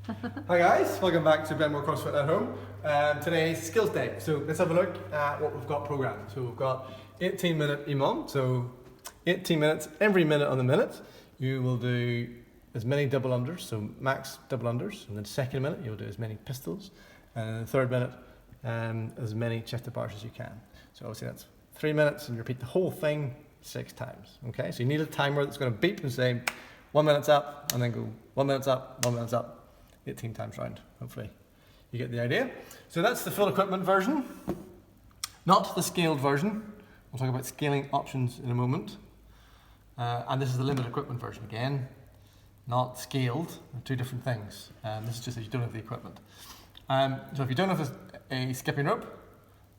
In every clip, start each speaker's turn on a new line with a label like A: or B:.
A: Hi guys, welcome back to Benmore CrossFit at Home. Today's skills day. So let's have a look at what we've got programmed. So we've got 18-minute EMOM, so 18 minutes, every minute on the minute. You will do as many double unders, so max double unders. And then the second minute, you'll do as many pistols. And in the third minute, as many chest to bars as you can. So obviously that's 3 minutes and you repeat the whole thing 6 times. Okay, so you need a timer that's going to beep and say 1 minute's up, and then go 1 minute's up, 1 minute's up, 18 times round. Hopefully you get the idea. So that's the full equipment version, not the scaled version. We'll talk about scaling options in a moment. And this is the limited equipment version again, not scaled. They're two different things. This is just if you don't have the equipment. So if you don't have a skipping rope,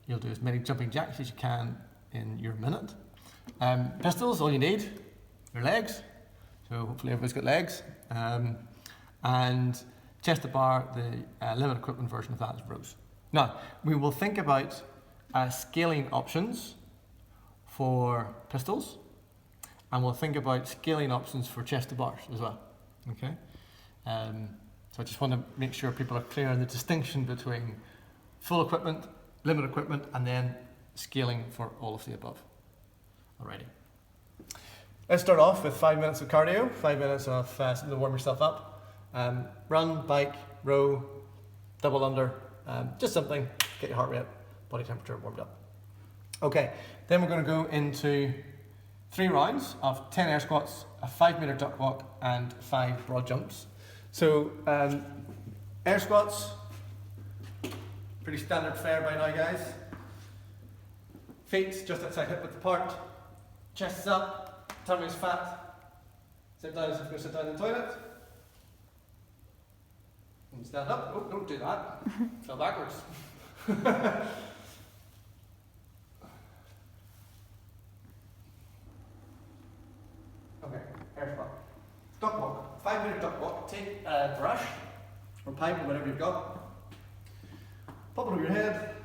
A: you'll do as many jumping jacks as you can in your minute. Pistols, all you need, your legs. So hopefully everybody's got legs. And chest to bar, the limited equipment version of that is rows. Now, we will think about scaling options for pistols, and we'll think about scaling options for chest to bars as well. Okay? So I just want to make sure people are clear on the distinction between full equipment, limited equipment, and then scaling for all of the above. Alrighty. Let's start off with 5 minutes of cardio, 5 minutes of something to warm yourself up. Run, bike, row, double under, just something, get your heart rate, body temperature warmed up. Okay, then we're going to go into 3 rounds of 10 air squats, a 5-meter duck walk, and 5 broad jumps. So, air squats, pretty standard fare by now, guys. Feet just outside hip width apart, chest is up, tummy is fat. Sit down as if you're going to sit down in the toilet. And stand up. Oh, don't do that. Fell backwards. Okay, air squat. Duck walk, 5-minute duck walk. Take a brush or pipe or whatever you've got. Pop it over your head.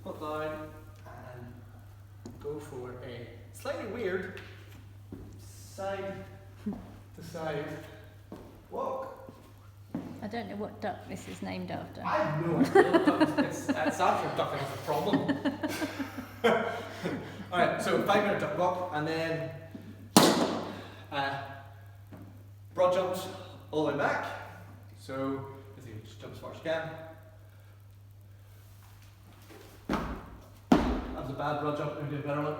A: Put down and go for a slightly weird side to side walk.
B: I don't know what duck this is named after.
A: I have no idea. It's after a duck that has a problem. Alright, so 5-minute duck walk, and then broad jumps all the way back. So just jump as far as you can. That was a bad broad jump, maybe do a better one.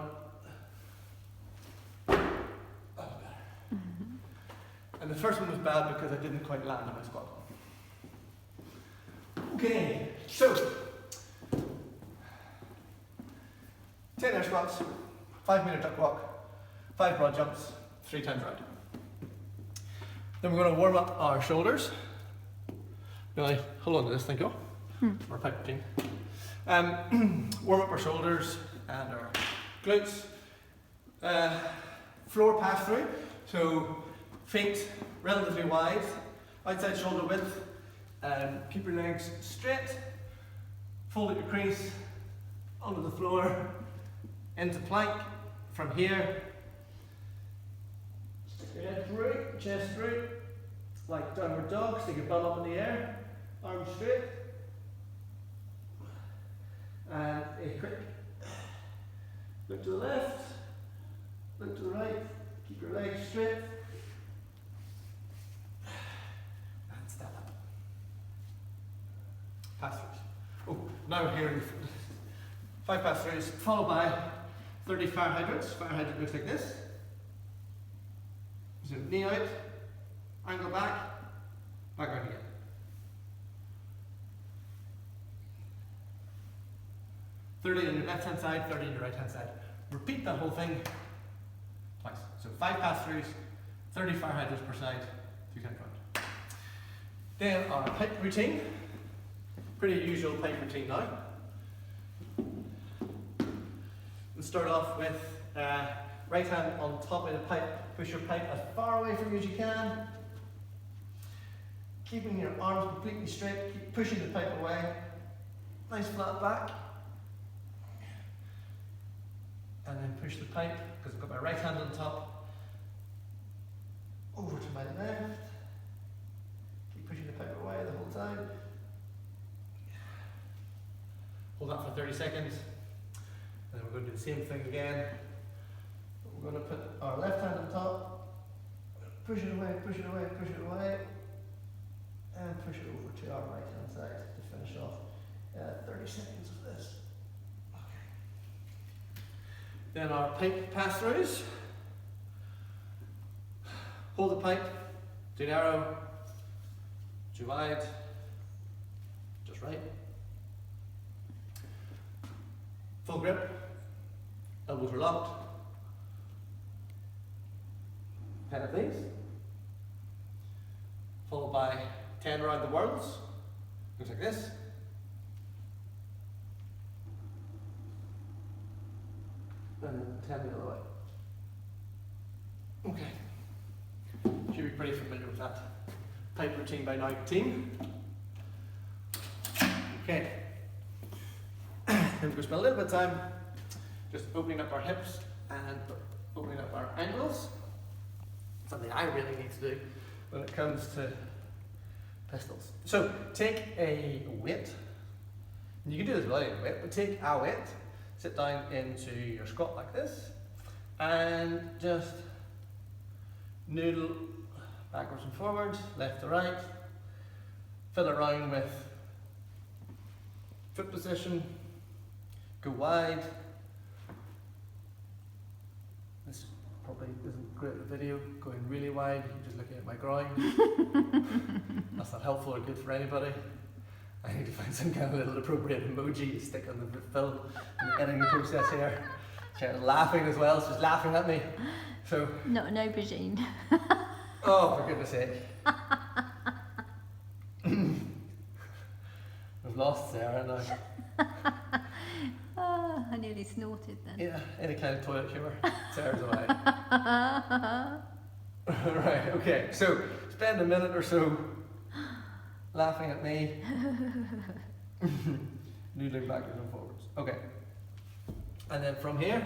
A: That was better. And the first one was bad because I didn't quite land on my squat. Okay, so 10 air squats, 5-minute duck walk, 5 broad jumps, 3 times round. Then we're going to warm up our shoulders. Really, hold on to this, thank you. Or pipe routine. Warm up our shoulders and our glutes. Floor pass through, so feet relatively wide, outside shoulder width. Keep your legs straight. Fold at your crease, onto the floor, into plank. From here, stick your head through, chest through, like downward dog. Stick your bum up in the air, arms straight. And a quick look to the left, look to the right, keep your legs straight, and stand up. Pass throughs. Oh, now we're here in 5 pass throughs, followed by 30 fire hydrants. Fire hydrant looks like this. So knee out, angle back, back out again. 30 on your left hand side, 30 on your right hand side. Repeat that whole thing twice. So 5 pass throughs, 30 fire hydrants per side, 2 times round. Then our pipe routine. Pretty usual pipe routine now. We'll start off with right hand on top of the pipe. Push your pipe as far away from you as you can. Keeping your arms completely straight, keep pushing the pipe away. Nice flat back. And then push the pipe, because I've got my right hand on top, over to my left. Hold that for 30 seconds. And then we're going to do the same thing again. We're going to put our left hand on top, push it away, push it away, push it away, and push it over to our right hand side to finish off 30 seconds of this. Okay. Then our pipe pass-throughs. Hold the pipe, too narrow, too wide, just right. Full grip, elbows are locked. 10 of these, followed by 10 around the whirls. Looks like this. And then 10 the other way. Okay. Should be pretty familiar with that pipe routine by now, team. Okay. Then we're going to spend a little bit of time just opening up our hips and opening up our ankles. Something I really need to do when it comes to pistols. So take a weight. You can do this without a weight, but take a weight, sit down into your squat like this, and just noodle backwards and forwards, left to right, fiddle around with foot position, go wide. This probably isn't great for video, going really wide, you're just looking at my groin. That's not helpful or good for anybody. I need to find some kind of little appropriate emoji to stick on the film in the editing process here. She's laughing as well, she's laughing at me. So,
B: not an aubergine.
A: oh, for goodness sake. We've lost Sarah now.
B: Oh, I nearly snorted then.
A: Yeah, any kind of toilet humour. Sarah's away. Right, okay, so spend a minute or so laughing at me, noodling backwards and forwards. Okay, and then from here,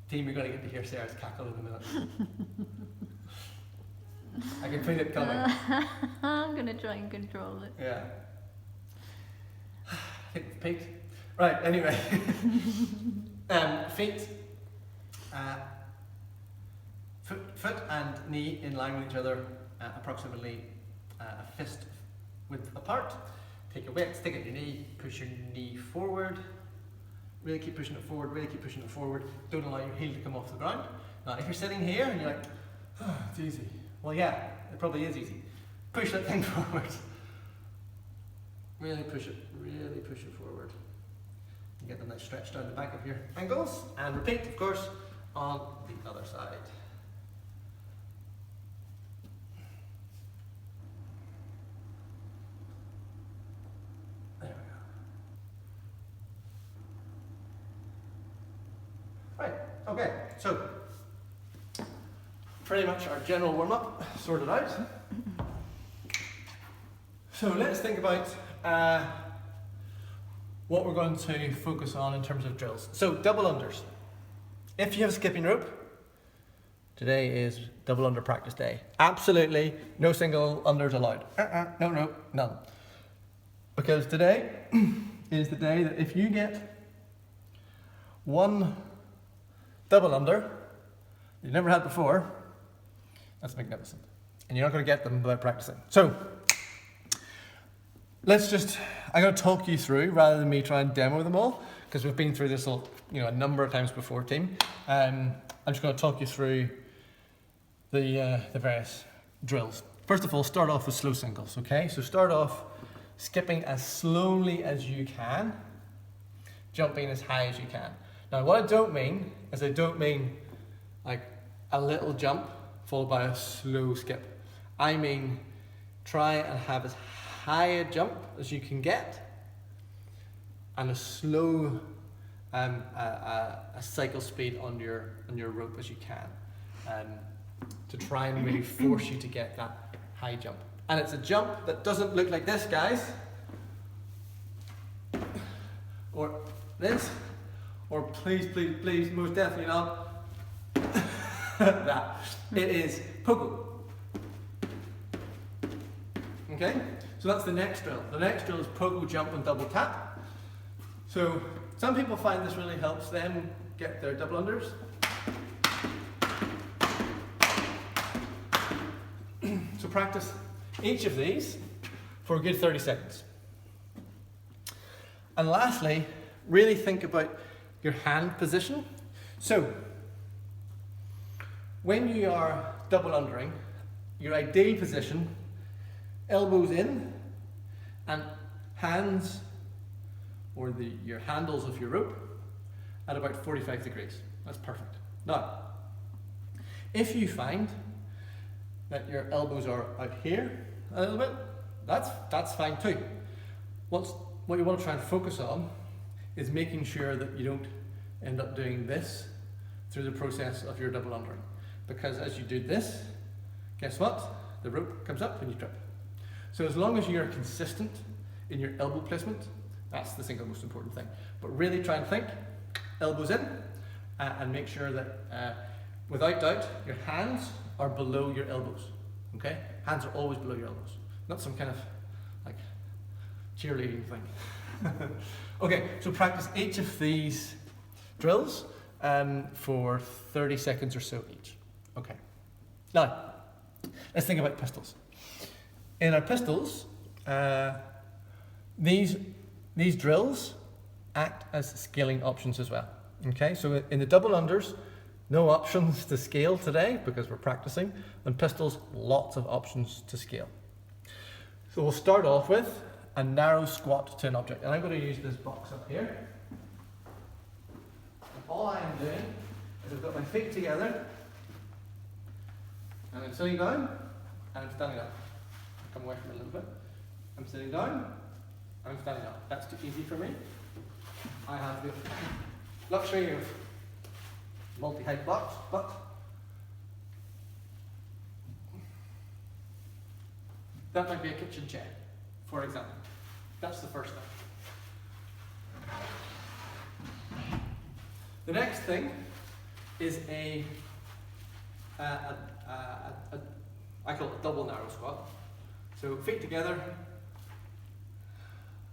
A: team, you're going to get to hear Sarah's cackle in a minute. I can feel it coming.
B: I'm going to try and control it.
A: Yeah. I think we've peaked. Right, anyway. Feet. Foot and knee in line with each other, approximately a fist width apart. Take your weight, stick it at your knee, push your knee forward. Really keep pushing it forward, really keep pushing it forward. Don't allow your heel to come off the ground. Now, if you're sitting here and you're like, oh, it's easy. Well, yeah, it probably is easy. Push that thing forward. Really push it forward. You get the nice stretch down the back of your ankles. And repeat, of course, on the other side. There we go. Right, okay, so pretty much our general warm-up sorted out. So let's think about what we're going to focus on in terms of drills. So double unders. If you have a skipping rope, today is double under practice day. Absolutely no single unders allowed. No, none. Because today is the day that if you get one double under you've never had before, that's magnificent. And you're not going to get them without practicing. So, I'm going to talk you through rather than me try and demo them all, because we've been through this a number of times before, team. I'm just going to talk you through the various drills. First of all, start off with slow singles, okay? So start off skipping as slowly as you can, jumping as high as you can. Now, what I don't mean is like a little jump followed by a slow skip. I mean, try and have as high a jump as you can get and a slow a cycle speed on your rope as you can, to try and really force you to get that high jump. And it's a jump that doesn't look like this, guys, or this, or please, most definitely not that. It is pogo. Okay, so that's the next drill. The next drill is pogo jump and double tap. So some people find this really helps them get their double unders. So practice each of these for a good 30 seconds. And lastly, really think about your hand position. So when you are double undering, your ideal position, elbows in and hands or your handles of your rope at about 45 degrees. That's perfect. Now, if you find that your elbows are out here a little bit, that's fine too. What you want to try and focus on is making sure that you don't end up doing this through the process of your double undering. Because as you do this, guess what? The rope comes up and you trip. So as long as you're consistent in your elbow placement, that's the single most important thing. But really try and think, elbows in, and make sure that without doubt, your hands are below your elbows. Okay? Hands are always below your elbows. Not some kind of like cheerleading thing. Okay, so practice each of these drills for 30 seconds or so each. Okay. Now, let's think about pistols. In our pistols, these drills act as scaling options as well. Okay, so in the double unders, no options to scale today because we're practicing. On pistols, lots of options to scale. So we'll start off with a narrow squat to an object. And I'm going to use this box up here. And all I am doing is I've got my feet together, and I'm sitting down, and I'm standing up. Come away from it a little bit. I'm sitting down, I'm standing up. That's too easy for me. I have the luxury of multi-height blocks, but that might be a kitchen chair, for example. That's the first thing. The next thing is I call it double narrow squat. So feet together,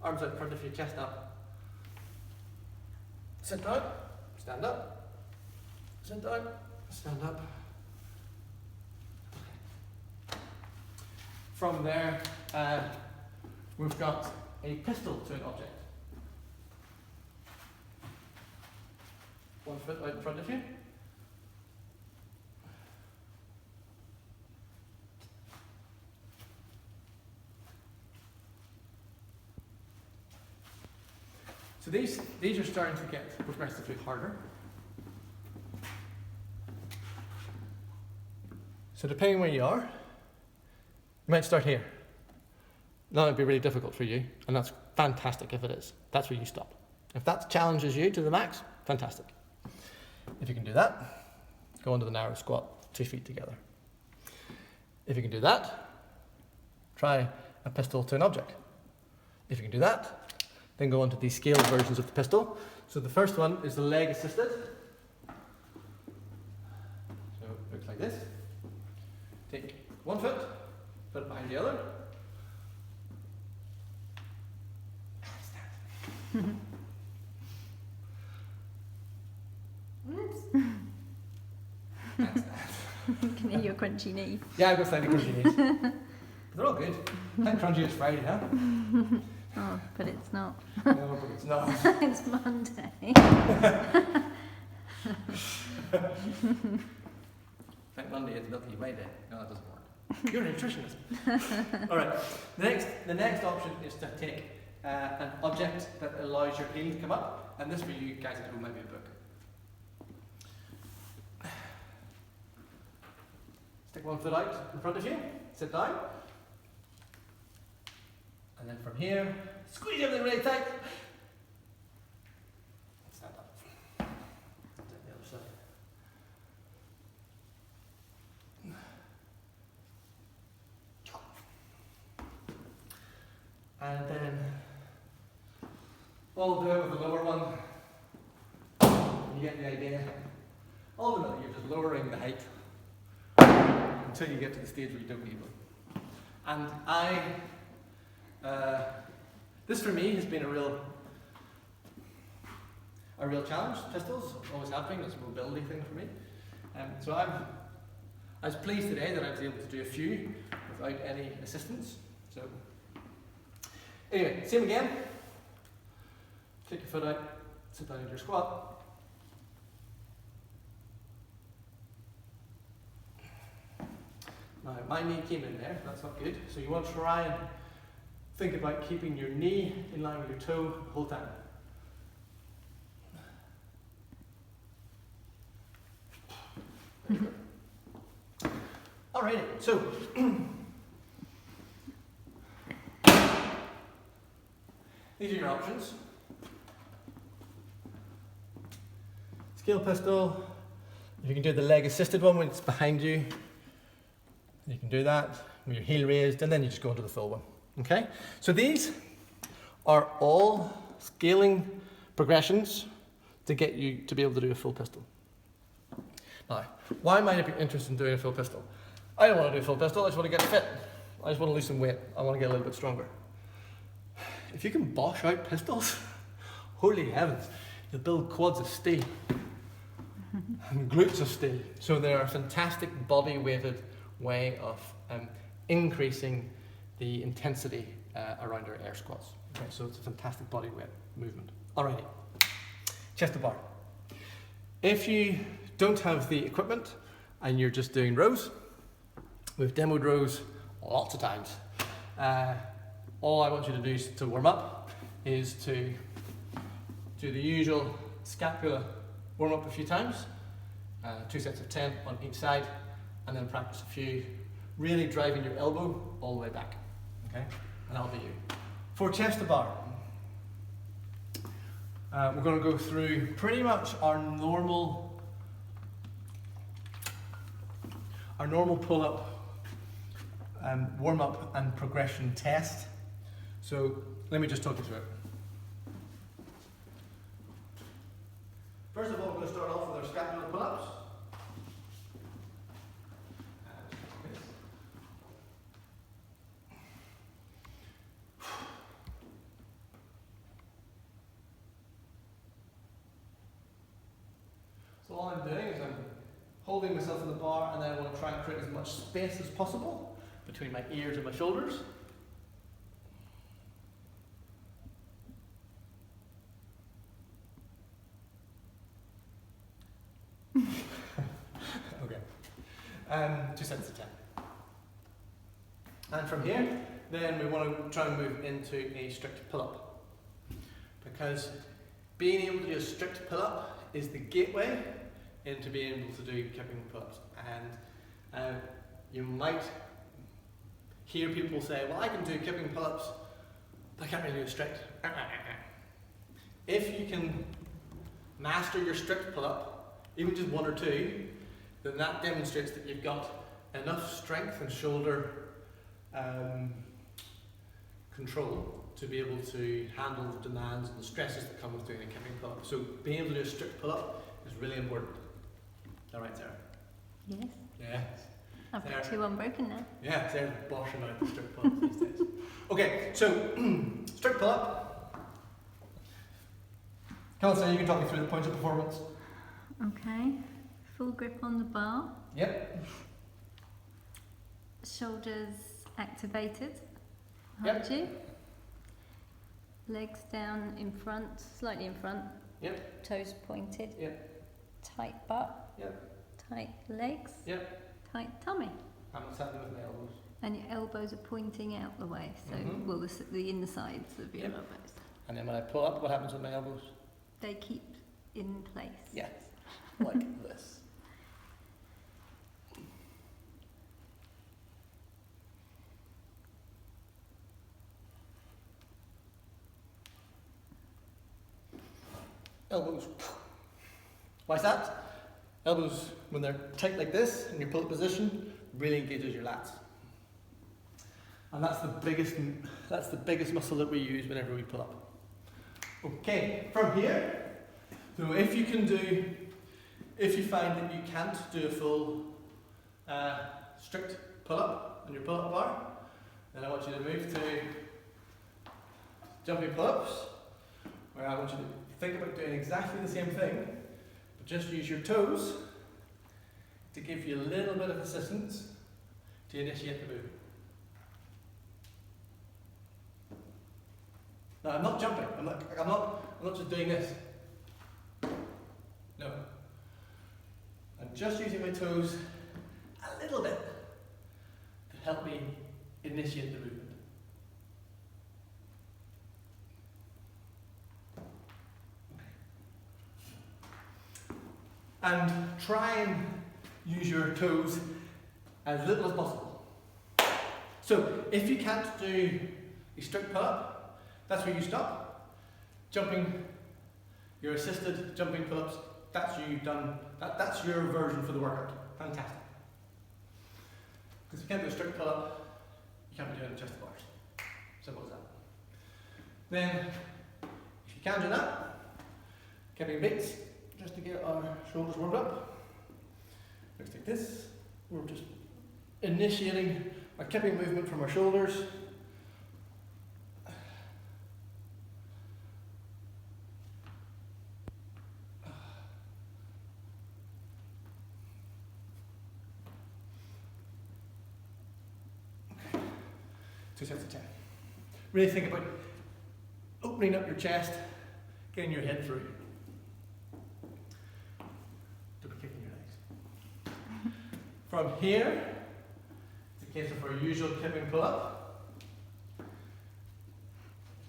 A: arms out in front of you, chest up. Sit down, stand up. Sit down, stand up. From there, we've got a pistol to an object. One foot out in front of you. So these are starting to get progressively harder. So depending where you are, you might start here. That might be really difficult for you, and that's fantastic if it is. That's where you stop. If that challenges you to the max, fantastic. If you can do that, go into the narrow squat, 2 feet together. If you can do that, try a pistol to an object. If you can do that, then go on to these scaled versions of the pistol. So the first one is the leg assisted. So it looks like this. Take one foot, put it behind the other. That's that.
B: Can hear your crunchy knee.
A: Yeah, I've got slightly crunchy knees. But they're all good. Not crunchy, it's Friday, huh?
B: Oh, but it's not.
A: No, but it's not.
B: It's Monday.
A: Like Monday is Milky Way Day. No, that doesn't work. You're a nutritionist. All right. The next option is to take an object that allows your heel to come up, and this for you guys at home might be a book. Stick one foot out in front of you. Sit down. And then from here, squeeze everything really tight. Stand up. And then the other side. And then all do it with the lower one. You get the idea. Ultimately, you're just lowering the height until you get to the stage where you don't need one. And this for me has been a real challenge. Pistols always have been. It's a mobility thing for me. So I was pleased today that I was able to do a few without any assistance. So anyway, same again. Kick your foot out, sit down in your squat. Now my knee came in there, that's not good. So you want to try and think about keeping your knee in line with your toe the whole time. Alrighty, so these are your options. Scale pistol. If you can do the leg assisted one when it's behind you, you can do that with your heel raised, and then you just go into the full one. Okay? So these are all scaling progressions to get you to be able to do a full pistol. Now, why might I be interested in doing a full pistol? I don't want to do a full pistol, I just want to get fit. I just want to lose some weight. I want to get a little bit stronger. If you can bosh out pistols, holy heavens, you'll build quads of steel and glutes of steel. So they're a fantastic body weighted way of increasing the intensity around our air squats. Okay, so it's a fantastic body weight movement. Alrighty, chest to bar. If you don't have the equipment and you're just doing rows, we've demoed rows lots of times. All I want you to do to warm up is to do the usual scapula warm up a few times, 2 sets of 10 on each side, and then practice a few, really driving your elbow all the way back. Okay, and that'll be you. For chest to bar, we're going to go through pretty much our normal pull-up, warm-up and progression test. So let me just talk you through it. First of all, we're going to start off with our scapular pull-ups. So all I'm doing is I'm holding myself in the bar, and then I want to try and create as much space as possible between my ears and my shoulders. Okay. 2 sets of 10. And from here, then we want to try and move into a strict pull-up. Because being able to do a strict pull-up is the gateway into being able to do kipping pull-ups. And you might hear people say, well, I can do kipping pull-ups, but I can't really do a strict. If you can master your strict pull-up, even just 1 or 2, then that demonstrates that you've got enough strength and shoulder control to be able to handle the demands and the stresses that come with doing a kipping pull-up. So being able to do a strict pull-up is really important. Is that right, Sarah?
B: Yes.
A: Yeah.
B: I've got 2 unbroken now.
A: Yeah, Sarah's boshing out the strict pull-ups these days. Okay, so strict pull-up. Come on, Sarah, you can talk me through the points of performance.
B: Okay. Full grip on the bar.
A: Yep.
B: Shoulders activated.
A: Yep.
B: Hold you. Legs down in front, slightly in front.
A: Yep.
B: Toes pointed.
A: Yep.
B: Tight butt.
A: Yep.
B: Tight legs.
A: Yep.
B: Tight tummy.
A: And what's happening with my elbows?
B: And your elbows are pointing out the way. So, well, the inner sides of your elbows.
A: And then when I pull up, what happens with my elbows?
B: They keep in place.
A: Yes. Like this. Elbows. Why is that? Elbows, when they're tight like this in your pull-up position, really engages your lats. And that's the biggest muscle that we use whenever we pull up. Okay, from here, so if you find that you can't do a full strict pull-up on your pull-up bar, Then I want you to move to jumping pull-ups, where I want you to think about doing exactly the same thing, but just use your toes to give you a little bit of assistance to initiate the movement. Now I'm not jumping, I'm not just doing this. No. I'm just using my toes a little bit to help me initiate the movement. And try and use your toes as little as possible. So if you can't do a strict pull-up, that's where you stop. Jumping, your assisted jumping pull-ups, that's you done. That's your version for the workout. Fantastic. Because if you can't do a strict pull-up, you can't be doing chest bars. Simple as that. Then, if you can do that, keeping beats, just to get our shoulders warmed up. Looks like this. We're just initiating our kipping movement from our shoulders. Okay. 2 sets of 10. Really think about opening up your chest, getting your head through. From here, it's a case of our usual kipping pull-up.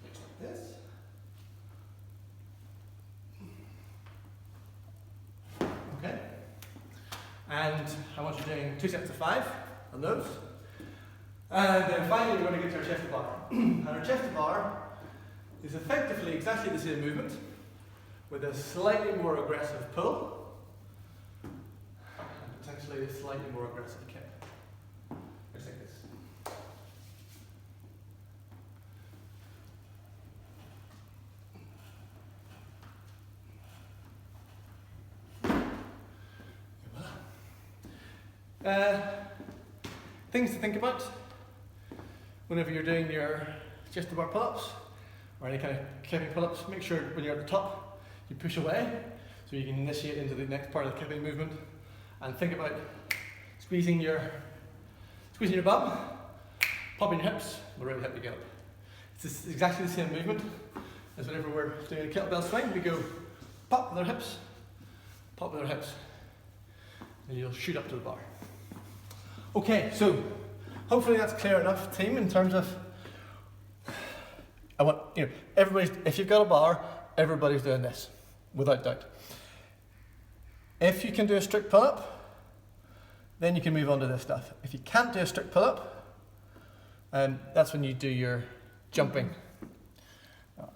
A: Looks like this. Okay. And I want you doing 2 sets of 5 on those. And then finally we're going to get to our chest to bar. And our chest to bar is effectively exactly the same movement with a slightly more aggressive pull. Potentially a slightly more aggressive kip. Just like this. Things to think about whenever you're doing your chest to bar pull-ups or any kind of kipping pull-ups. Make sure when you're at the top you push away so you can initiate into the next part of the kipping movement. And think about squeezing your bum, popping your hips will really help you get up. It's exactly the same movement as whenever we're doing a kettlebell swing. We go pop with our hips, pop with our hips, and you'll shoot up to the bar. Okay, so hopefully that's clear enough, team, in terms of I want everybody's. If you've got a bar, everybody's doing this, without doubt. If you can do a strict pull-up, then you can move on to this stuff. If you can't do a strict pull-up, that's when you do your jumping.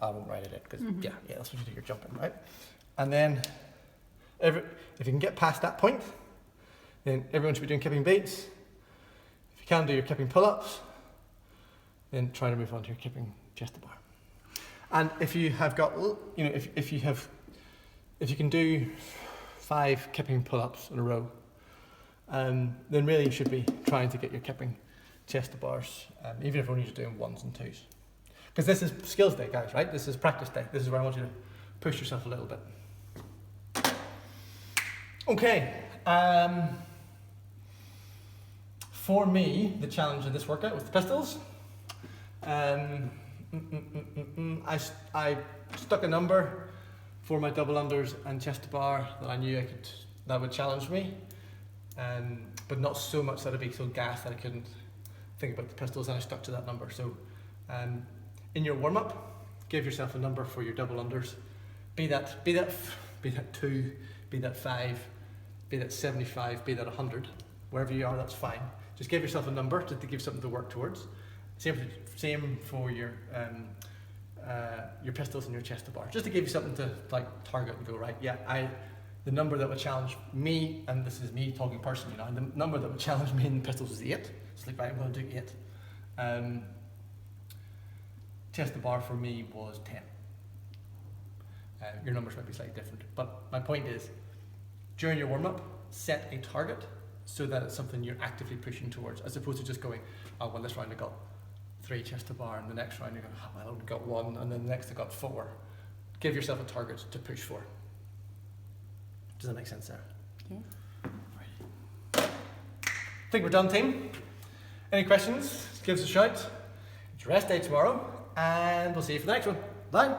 A: I won't write it in because yeah, that's when you do your jumping, right? And then, if you can get past that point, then everyone should be doing kipping beats. If you can do your kipping pull-ups, then try to move on to your kipping chest to bar. And if you have got, if you can do 5 kipping pull-ups in a row, then really you should be trying to get your kipping chest to bars, even if you're only just doing 1s and 2s. Because this is skills day, guys, right? This is practice day. This is where I want you to push yourself a little bit. Okay. For me, the challenge of this workout was the pistols. I stuck a number for my double unders and chest to bar that I knew that would challenge me, but not so much that I'd be so gassed that I couldn't think about the pistols, and I stuck to that number. So in your warm-up, give yourself a number for your double unders. Be that 2, be that 5, be that 75, be that 100, wherever you are, that's fine. Just give yourself a number to give something to work towards. Same for your pistols and your chest to bar, just to give you something to target and go, right, yeah, the number that would challenge me, and this is me talking personally now, the number that would challenge me in pistols was 8. It's like, right, I'm going to do 8. Chest to bar for me was 10. Your numbers might be slightly different, but my point is, during your warm-up, set a target so that it's something you're actively pushing towards, as opposed to just going, oh well, this round I got 3 chest to bar, and the next round you go, oh, well, I only got 1, and then the next I got 4. Give yourself a target to push for. Does that make sense there?
B: Yeah.
A: I think we're done, team. Any questions? Give us a shout. It's rest day tomorrow, and we'll see you for the next one. Bye.